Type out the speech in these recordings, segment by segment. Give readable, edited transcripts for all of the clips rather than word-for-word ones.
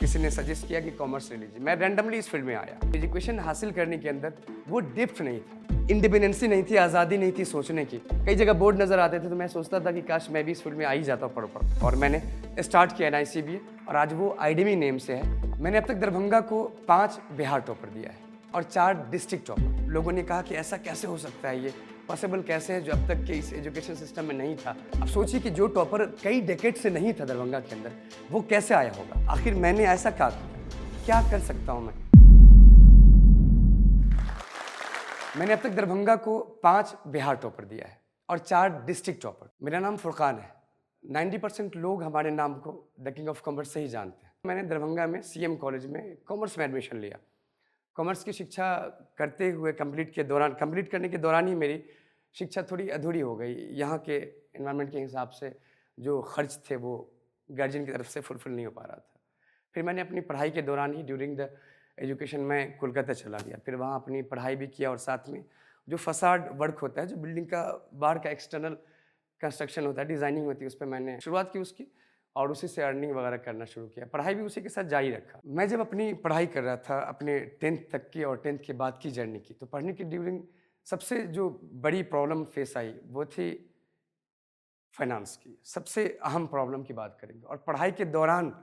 किसी ने सजेस्ट किया कि कॉमर्स ले लीजिए, मैं रैंडमली इस फील्ड में आया। एजुकेशन हासिल करने के अंदर वो डेप्थ नहीं था, इंडिपेंडेंसी नहीं थी, आज़ादी नहीं थी सोचने की। कई जगह बोर्ड नज़र आते थे तो मैं सोचता था कि काश मैं भी इस फील्ड में आ ही जाता पढ़ और मैंने स्टार्ट किया NICBA और आज वो IDME नेम से है। मैंने अब तक दरभंगा को 5 बिहार टॉपर दिया है और 4 डिस्ट्रिक्ट टॉपर। लोगों ने कहा कि ऐसा कैसे हो सकता है, ये पॉसिबल कैसे है जो अब तक के इस एजुकेशन सिस्टम में नहीं था। अब सोचिए कि जो टॉपर कई डेकेड से नहीं था दरभंगा के अंदर, वो कैसे आया होगा। आखिर मैंने ऐसा क्या कर सकता हूँ मैंने अब तक दरभंगा को 5 बिहार टॉपर दिया है और 4 डिस्ट्रिक्ट टॉपर। मेरा नाम फुरकान है। 90% लोग हमारे नाम को द किंग ऑफ कॉमर्स से ही जानते हैं। मैंने दरभंगा में CM कॉलेज में कॉमर्स में एडमिशन लिया। कॉमर्स की शिक्षा करते हुए कंप्लीट करने के दौरान ही मेरी शिक्षा थोड़ी अधूरी हो गई। यहाँ के एनवायरनमेंट के हिसाब से जो खर्च थे वो गार्जियन की तरफ से फुलफिल नहीं हो पा रहा था। फिर मैंने अपनी पढ़ाई के दौरान ही ड्यूरिंग द एजुकेशन में कोलकाता चला गया। फिर वहाँ अपनी पढ़ाई भी किया और साथ में जो फसाड वर्क होता है, जो बिल्डिंग का बाहर का एक्सटर्नल कंस्ट्रक्शन होता है, डिज़ाइनिंग होती है, उस पर मैंने शुरुआत की उसकी और उसी से अर्निंग वगैरह करना शुरू किया। पढ़ाई भी उसी के साथ जारी रखा। मैं जब अपनी पढ़ाई कर रहा था, अपने 10th तक की और 10th के बाद की जर्नी की, तो पढ़ने की ड्यूरिंग सबसे जो बड़ी प्रॉब्लम फेस आई वो थी फाइनेंस की। सबसे अहम प्रॉब्लम की बात करेंगे और पढ़ाई के दौरान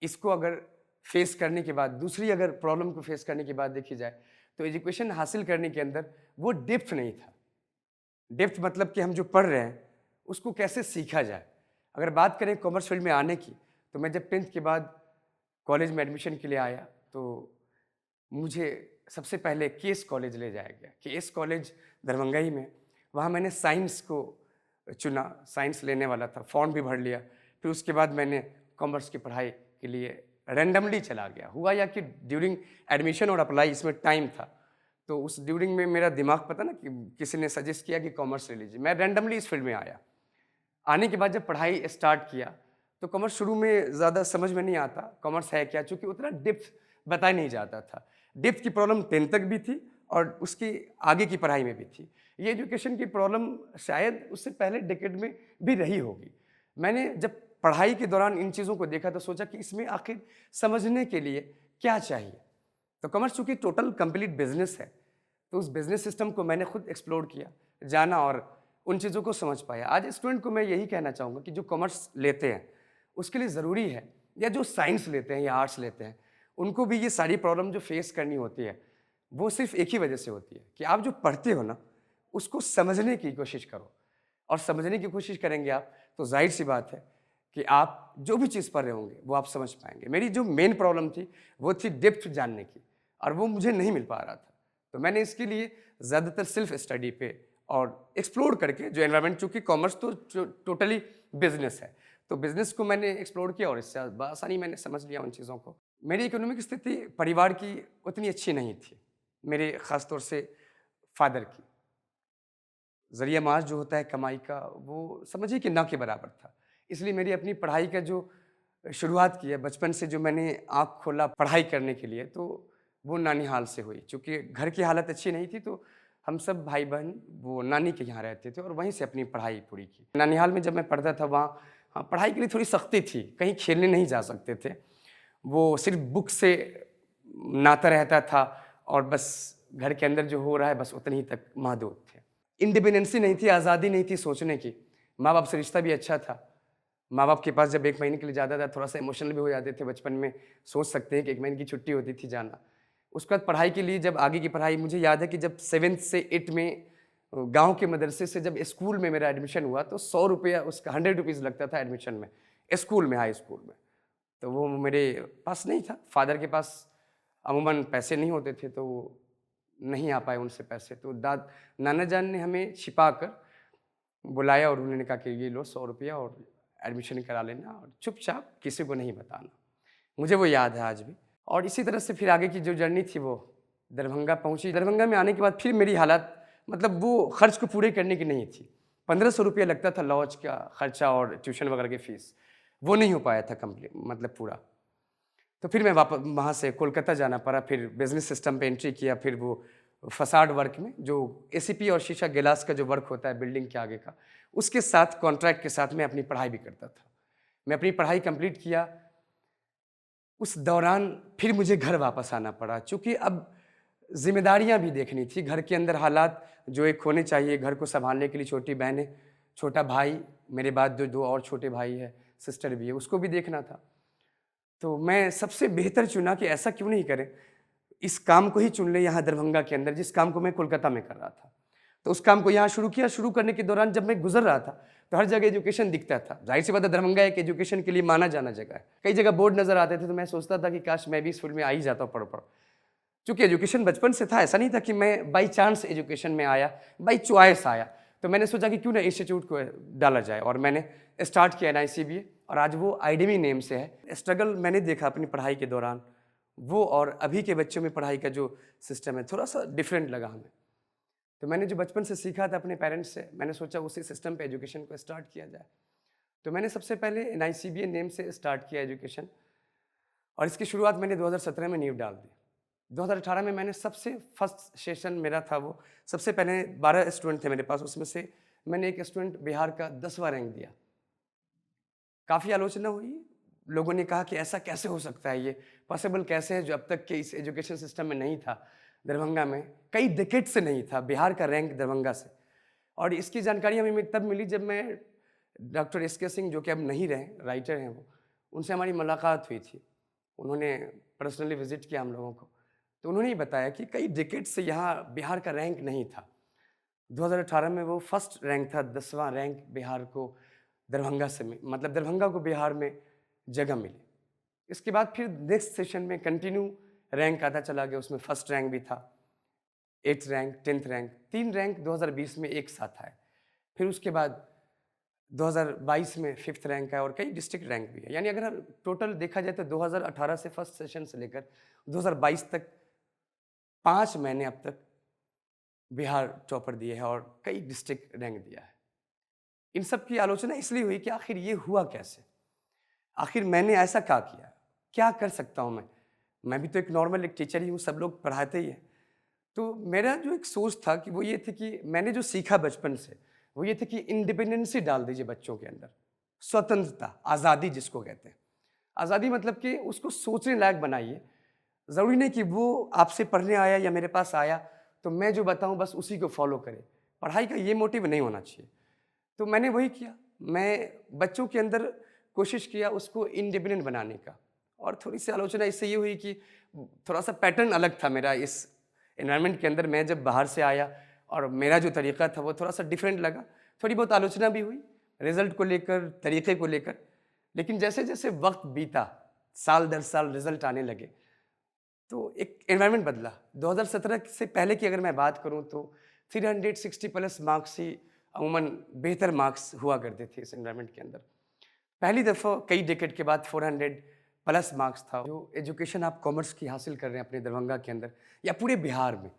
इसको अगर फेस करने के बाद, दूसरी अगर प्रॉब्लम को फेस करने के बाद देखी जाए तो एजुकेशन हासिल करने के अंदर वो डेप्थ नहीं था। डेप्थ मतलब कि हम जो पढ़ रहे हैं उसको कैसे सीखा जाए। अगर बात करें कॉमर्स फील्ड में आने की, तो मैं जब 10th के बाद कॉलेज में एडमिशन के लिए आया तो मुझे सबसे पहले केस कॉलेज ले जाया गया। केस कॉलेज दरभंगा ही में। वहाँ मैंने साइंस को चुना, साइंस लेने वाला था, फॉर्म भी भर लिया। फिर उसके बाद मैंने कॉमर्स की पढ़ाई के लिए रैंडमली चला गया। हुआ या कि ड्यूरिंग एडमिशन और अप्लाई इसमें टाइम था, तो उस ड्यूरिंग में मेरा दिमाग पता ना कि किसी ने सजेस्ट किया कि कॉमर्स ले लीजिए, मैं रैंडमली इस फील्ड में आया। आने के बाद जब पढ़ाई स्टार्ट किया तो कॉमर्स शुरू में ज़्यादा समझ में नहीं आता कॉमर्स है क्या, चूँकि उतना डेप्थ बताया नहीं जाता था। डेप्थ की प्रॉब्लम 10th तक भी थी और उसकी आगे की पढ़ाई में भी थी। ये एजुकेशन की प्रॉब्लम शायद उससे पहले डेकेड में भी रही होगी। मैंने जब पढ़ाई के दौरान इन चीज़ों को देखा तो सोचा कि इसमें आखिर समझने के लिए क्या चाहिए। तो कॉमर्स चूँकि टोटल कंप्लीट बिजनेस है, तो उस बिजनेस सिस्टम को मैंने खुद एक्सप्लोर किया, जाना और उन चीज़ों को समझ पाया। आज स्टूडेंट को मैं यही कहना चाहूँगा कि जो कॉमर्स लेते हैं उसके लिए ज़रूरी है, या जो साइंस लेते हैं या आर्ट्स लेते हैं, उनको भी ये सारी प्रॉब्लम जो फेस करनी होती है वो सिर्फ एक ही वजह से होती है कि आप जो पढ़ते हो ना उसको समझने की कोशिश करो। और समझने की कोशिश करेंगे आप तो जाहिर सी बात है कि आप जो भी चीज़ पढ़ रहे होंगे वो आप समझ पाएंगे। मेरी जो मेन प्रॉब्लम थी वो थी डेप्थ जानने की, और वो मुझे नहीं मिल पा रहा था। तो मैंने इसके लिए ज़्यादातर सेल्फ स्टडी पे और एक्सप्लोर करके जो एनवायरनमेंट, चूँकि कॉमर्स तो टोटली बिजनेस है, तो बिजनेस को मैंने एक्सप्लोर किया और इससे आसानी मैंने समझ लिया उन चीज़ों को। मेरी इकोनॉमिक स्थिति परिवार की उतनी अच्छी नहीं थी, मेरे ख़ास तौर से फादर की। ज़रिया माश जो होता है कमाई का, वो समझिए कि ना के बराबर था। इसलिए मेरी अपनी पढ़ाई का जो शुरुआत की है बचपन से, जो मैंने आँख खोला पढ़ाई करने के लिए, तो वो नानी से हुई। चूँकि घर की हालत अच्छी नहीं थी तो हम सब भाई बहन वो नानी के यहाँ रहते थे और वहीं से अपनी पढ़ाई पूरी की। नानिहाल में जब मैं पढ़ता था वहाँ हाँ, पढ़ाई के लिए थोड़ी सख्ती थी, कहीं खेलने नहीं जा सकते थे। वो सिर्फ बुक से नाता रहता था और बस घर के अंदर जो हो रहा है बस उतनी ही तक महदूद थे। इंडिपेंडेंसी नहीं थी, आज़ादी नहीं थी सोचने की। माँ बाप से रिश्ता भी अच्छा था। माँ बाप के पास जब 1 महीने के लिए जाता था थोड़ा सा इमोशनल भी हो जाते थे बचपन में। सोच सकते हैं कि 1 महीने की छुट्टी होती थी, जाना। उसके बाद पढ़ाई के लिए जब आगे की पढ़ाई, मुझे याद है कि जब 7th से 8th में गांव के मदरसे से जब स्कूल में मेरा एडमिशन हुआ तो 100 रुपया, उसका 100 रुपीज़ लगता था एडमिशन में, स्कूल में, हाई स्कूल में। तो वो मेरे पास नहीं था। फादर के पास अमूमन पैसे नहीं होते थे तो वो नहीं आ पाए उनसे पैसे। तो नाना जान ने हमें छिपा कर बुलाया और उन्होंने कहा कि ये लो 100 रुपया और एडमिशन करा लेना और चुपचाप किसी को नहीं बताना। मुझे वो याद है आज भी। और इसी तरह से फिर आगे की जो जर्नी थी वो दरभंगा पहुंची। दरभंगा में आने के बाद फिर मेरी हालत, मतलब वो खर्च को पूरे करने की नहीं थी। 1500 रुपया लगता था लॉज का खर्चा और ट्यूशन वगैरह की फीस, वो नहीं हो पाया था कंप्लीट, मतलब पूरा। तो फिर मैं वापस वहाँ से कोलकाता जाना पड़ा। फिर बिजनेस सिस्टम पे एंट्री किया। फिर वो फसाड वर्क में जो ACP और शीशा गिलास का जो वर्क होता है बिल्डिंग के आगे का, उसके साथ कॉन्ट्रैक्ट के साथ मैं अपनी पढ़ाई भी करता था। मैं अपनी पढ़ाई कंप्लीट किया उस दौरान फिर मुझे घर वापस आना पड़ा, चूँकि अब ज़िम्मेदारियाँ भी देखनी थी, घर के अंदर हालात जो एक होने चाहिए, घर को सँभालने के लिए छोटी बहनें, छोटा भाई, मेरे बाद जो 2 और छोटे भाई हैं, सिस्टर भी है, उसको भी देखना था। तो मैं सबसे बेहतर चुना कि ऐसा क्यों नहीं करें, इस काम को ही चुन लें यहाँ दरभंगा के अंदर, जिस काम को मैं कोलकाता में कर रहा था। तो उस काम को यहाँ शुरू किया। शुरू करने के दौरान जब मैं गुजर रहा था, तो हर जगह एजुकेशन दिखता था। ज़ाहिर-सी बात है, दरभंगा एक एजुकेशन के लिए माना जाना जगह है। कई जगह बोर्ड नज़र आते थे, तो मैं सोचता था कि काश मैं भी इस फील्ड में आ ही जाता पढ़-पढ़। चूँकि एजुकेशन बचपन से था, ऐसा नहीं था कि मैं बाई चांस एजुकेशन में आया, बाई चॉइस आया। तो मैंने सोचा कि क्यों ना इंस्टीट्यूट को डाला जाए, और मैंने स्टार्ट किया NICBA, और आज वो IDME नेम से है। स्ट्रगल मैंने देखा अपनी पढ़ाई के दौरान, वो और अभी के बच्चों में पढ़ाई का जो सिस्टम है, थोड़ा-सा डिफरेंट लगा हमें। तो मैंने जो बचपन से सीखा था अपने पेरेंट्स से, मैंने सोचा उसी सिस्टम पे एजुकेशन को स्टार्ट किया जाए। तो मैंने सबसे पहले NICBA नेम से स्टार्ट किया एजुकेशन, और इसकी शुरुआत मैंने 2017 में नींव डाल दी। 2018 में मैंने सबसे फर्स्ट सेशन मेरा था वो, सबसे पहले 12 स्टूडेंट थे मेरे पास, उसमें से मैंने एक स्टूडेंट बिहार का 10वां रैंक दिया। काफ़ी आलोचना हुई, लोगों ने कहा कि ऐसा कैसे हो सकता है, ये पॉसिबल कैसे है जो अब तक के इस एजुकेशन सिस्टम में नहीं था, दरभंगा में कई डिकेड से नहीं था, बिहार का रैंक दरभंगा से। और इसकी जानकारी हमें तब मिली जब मैं डॉक्टर SK सिंह, जो कि अब नहीं रहे, राइटर हैं वो, उनसे हमारी मुलाकात हुई थी। उन्होंने पर्सनली विजिट किया हम लोगों को, तो उन्होंने ही बताया कि कई डिकेड से यहाँ बिहार का रैंक नहीं था। 2018 में वो फर्स्ट रैंक था, 10वां रैंक बिहार को दरभंगा से मतलब दरभंगा को बिहार में जगह मिली। इसके बाद फिर नेक्स्ट सेशन में कंटिन्यू रैंक आता चला गया, उसमें फर्स्ट रैंक भी था, 8th rank, 10th rank, 3 rank 2020 में एक साथ आए। फिर उसके बाद 2022 में 5th रैंक है, और कई डिस्ट्रिक्ट रैंक भी है। यानी अगर टोटल देखा जाए तो 2018 से फर्स्ट सेशन से लेकर 2022 तक 5 महीने अब तक बिहार टॉपर दिए हैं, और कई डिस्ट्रिक्ट रैंक दिया है। इन सब की आलोचना इसलिए हुई कि आखिर ये हुआ कैसे, आखिर मैंने ऐसा क्या किया, क्या कर सकता हूँ मैं भी तो एक नॉर्मल एक टीचर ही हूँ, सब लोग पढ़ाते ही हैं। तो मेरा जो एक सोच था कि वो ये थी कि मैंने जो सीखा बचपन से, वो ये थी कि इंडिपेंडेंसी डाल दीजिए बच्चों के अंदर, स्वतंत्रता, आज़ादी जिसको कहते हैं। आज़ादी मतलब कि उसको सोचने लायक बनाइए। ज़रूरी नहीं कि वो आपसे पढ़ने आया या मेरे पास आया तो मैं जो बताऊँ बस उसी को फॉलो करे। पढ़ाई का ये मोटिव नहीं होना चाहिए। तो मैंने वही किया, मैं बच्चों के अंदर कोशिश किया उसको इंडिपेंडेंट बनाने का। और थोड़ी-सी आलोचना इससे ये हुई कि थोड़ा-सा पैटर्न अलग था मेरा इस एनवायरनमेंट के अंदर। मैं जब बाहर से आया और मेरा जो तरीका था वो थोड़ा-सा डिफरेंट लगा। थोड़ी बहुत आलोचना भी हुई, रिज़ल्ट को लेकर, तरीके को लेकर। लेकिन जैसे-जैसे वक़्त बीता, साल दर साल रिज़ल्ट आने लगे, तो एक एनवायरनमेंट बदला। 2017 से पहले की अगर मैं बात करूँ तो 360 प्लस मार्क्स ही अमूमन बेहतर मार्क्स हुआ करते थे इस एनवायरनमेंट के अंदर। पहली दफ़ा कई डिकेड के बाद 400 प्लस मार्क्स था। जो एजुकेशन आप कॉमर्स की हासिल कर रहे हैं अपने दरभंगा के अंदर या पूरे बिहार में,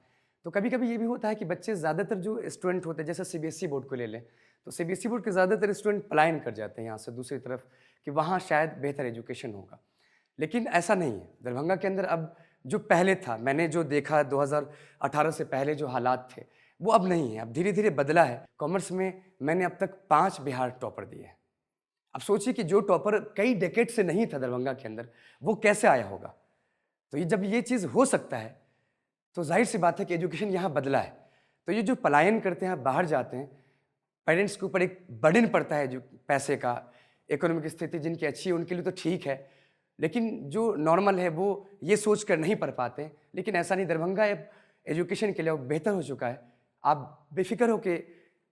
तो कभी-कभी ये भी होता है कि बच्चे ज़्यादातर जो स्टूडेंट होते हैं, जैसे CBSE बोर्ड को ले लें, तो CBSE बोर्ड के ज़्यादातर स्टूडेंट पलायन कर जाते हैं यहाँ से दूसरी तरफ कि वहाँ शायद बेहतर एजुकेशन होगा। लेकिन ऐसा नहीं है। दरभंगा के अंदर अब जो पहले था, मैंने जो देखा 2018 से पहले जो हालात थे, वो अब नहीं है, अब धीरे-धीरे बदला है। कॉमर्स में मैंने अब तक 5 बिहार टॉपर दिए हैं। अब सोचिए कि जो टॉपर कई डेकेड से नहीं था दरभंगा के अंदर, वो कैसे आया होगा? तो ये जब ये चीज़ हो सकता है, तो ज़ाहिर-सी बात है कि एजुकेशन यहाँ बदला है। तो ये जो पलायन करते हैं, बाहर जाते हैं, पेरेंट्स के ऊपर एक बर्डन पड़ता है जो पैसे का, इकोनॉमिक स्थिति जिनकी अच्छी है उनके लिए तो ठीक है, लेकिन जो नॉर्मल है वो ये सोच कर नहीं पढ़ पाते हैं। लेकिन ऐसा नहीं, दरभंगा अब एजुकेशन के लिए अब बेहतर हो चुका है। आप बेफ़िक्र हो के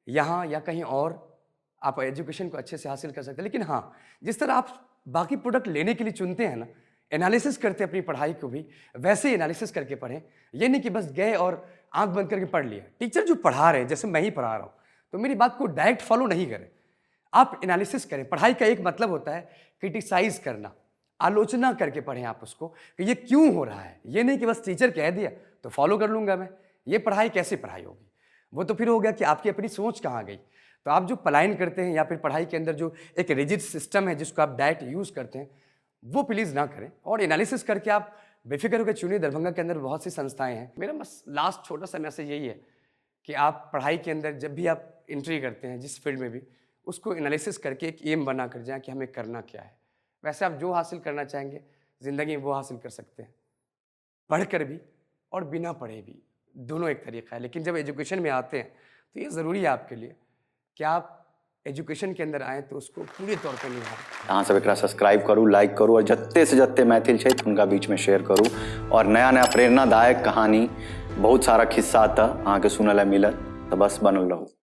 यहाँ या कहीं और आप एजुकेशन को अच्छे से हासिल कर सकते हैं। लेकिन हाँ, जिस तरह आप बाकी प्रोडक्ट लेने के लिए चुनते हैं ना, एनालिसिस करते हैं अपनी पढ़ाई को भी, वैसे ही एनालिसिस करके पढ़ें। ये नहीं कि बस गए और आँख बंद करके पढ़ लिया। टीचर जो पढ़ा रहे हैं, जैसे मैं ही पढ़ा रहा हूँ, तो मेरी बात को डायरेक्ट फॉलो नहीं करें। आप एनालिसिस करें। पढ़ाई का एक मतलब होता है क्रिटिसाइज़ करना, आलोचना करके पढ़ें आप उसको कि ये क्यों हो रहा है। ये नहीं कि बस टीचर कह दिया तो फॉलो कर लूँगा मैं। ये पढ़ाई कैसी पढ़ाई होगी? वो तो फिर हो गया कि आपकी अपनी सोच कहाँ गई। तो आप जो पलायन करते हैं या फिर पढ़ाई के अंदर जो एक रिजिड सिस्टम है जिसको आप डायरेक्ट यूज़ करते हैं, वो प्लीज़ ना करें और एनालिसिस करके आप बेफ़िक्र होकर चुनिए। दरभंगा के अंदर बहुत सी संस्थाएँ हैं। मेरा बस लास्ट छोटा-सा मैसेज यही है कि आप पढ़ाई के अंदर जब भी आप एंट्री करते हैं, जिस फील्ड में भी, उसको एनालिसिस करके एक एम बना कर जाएँ कि हमें करना क्या है। वैसे आप जो हासिल करना चाहेंगे, ज़िंदगी में वो हासिल कर सकते हैं, पढ़कर भी और बिना पढ़े भी, दोनों एक तरीका है। लेकिन जब एजुकेशन में आते हैं तो ये ज़रूरी है आपके लिए कि आप एजुकेशन के अंदर आएँ तो उसको पूरे तौर पर निभाएं। अहाँ सब एकरा सब्सक्राइब करू, लाइक करू और जत्ते से जत्ते मैथिल छै उनका बीच में शेयर करू। और नया नया प्रेरणादायक कहानी बहुत सारा खिस्सा अहाँ के सुनल मिलत, तो बस बनल रहू।